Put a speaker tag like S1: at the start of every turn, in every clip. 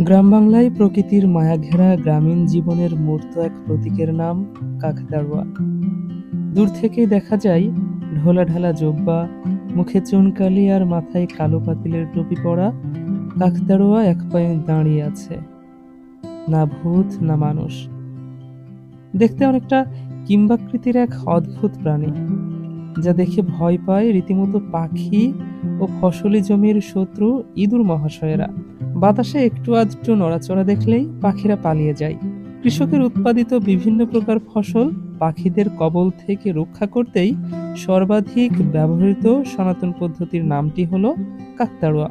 S1: গ্রাম বাংলায় প্রকৃতির মায়াঘেরা গ্রামীণ জীবনের মূর্ত এক প্রতীকের নাম কাকতাড়ুয়া। দূর থেকেই দেখা যায় ঢোলা ঢালা জোব্বা, মুখে চুনকালি আর মাথায় কালো পাতিলের টুপি পরা কাকতাড়ুয়া এক পায়ে দাঁড়িয়ে আছে। না ভূত না মানুষ, দেখতে অনেকটা কিংবাকৃতির এক অদ্ভুত প্রাণী, যা দেখে ভয় পায় রীতিমতো পাখি ও ফসলি জমির শত্রু ইঁদুর মহাশয়েরা। বাতাসে একটু আধটু নড়াচড়া দেখলেই পাখিরা পালিয়ে যায়। কৃষকের উৎপাদিত বিভিন্ন প্রকার ফসল পাখিদের কবল থেকে রক্ষা করতেই সর্বাধিক ব্যবহৃত সনাতন পদ্ধতির নামটি হলো কাকতাড়ুয়া।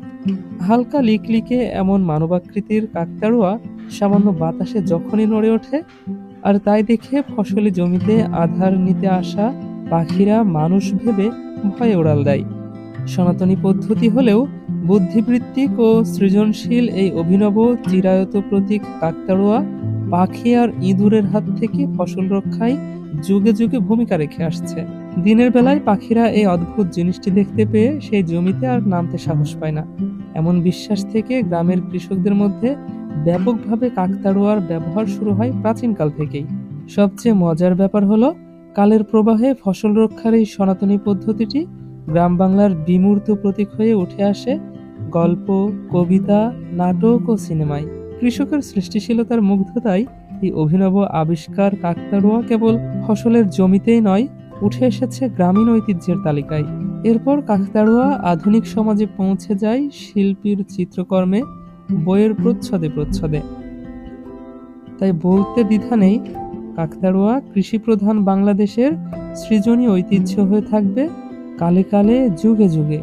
S1: হালকা লিকলিকে এমন মানবাকৃতির কাকতাড়ুয়া সামান্য বাতাসে যখনই নড়ে ওঠে, আর তাই দেখে ফসলি জমিতে আধার নিতে আসা পাখিরা মানুষ ভেবে ভয়ে উড়াল দেয়। সনাতনী পদ্ধতি হলেও বুদ্ধিবৃত্তিক ও সৃজনশীল এই অভিনব চিরায়ত প্রতীক কাকতাড়ুয়া পাখি আর ইঁদুরের হাত থেকে ফসল রক্ষায় যুগে যুগে ভূমিকা রেখে আসছে। দিনের বেলায় পাখিরা এই অদ্ভুত জিনিসটি দেখতে পেয়ে সেই জমিতে আর নামতে সাহস পায় না। এমন বিশ্বাস থেকে গ্রামের কৃষকদের মধ্যে ব্যাপকভাবে কাকতাড়ুয়ার ব্যবহার শুরু হয় প্রাচীনকাল থেকেই। সবচেয়ে মজার ব্যাপার হলো, কালের প্রবাহে ফসল রক্ষার এই সনাতনী পদ্ধতিটি গ্রাম বাংলার বিমূর্ত প্রতীক হয়ে উঠে আসে গল্প, কবিতা, নাটক ও সিনেমায়। কৃষকের সৃষ্টিশীলতার মুগ্ধতায় এই অভিনব আবিষ্কার কাকতাড়ুয়া কেবল ফসলের জমিতেই নয়, উঠে এসেছে গ্রামীণ ঐতিহ্যের তালিকায়। এরপর কাকতাড়ুয়া আধুনিক সমাজে পৌঁছে যায় শিল্পীর চিত্রকর্মে, বইয়ের প্রচ্ছদে প্রচ্ছদে। তাই বলতে দ্বিধা নেই, কাকতাড়ুয়া কৃষিপ্রধান বাংলাদেশের সৃজনী ঐতিহ্য হয়ে থাকবে কালে কালে, যুগে যুগে।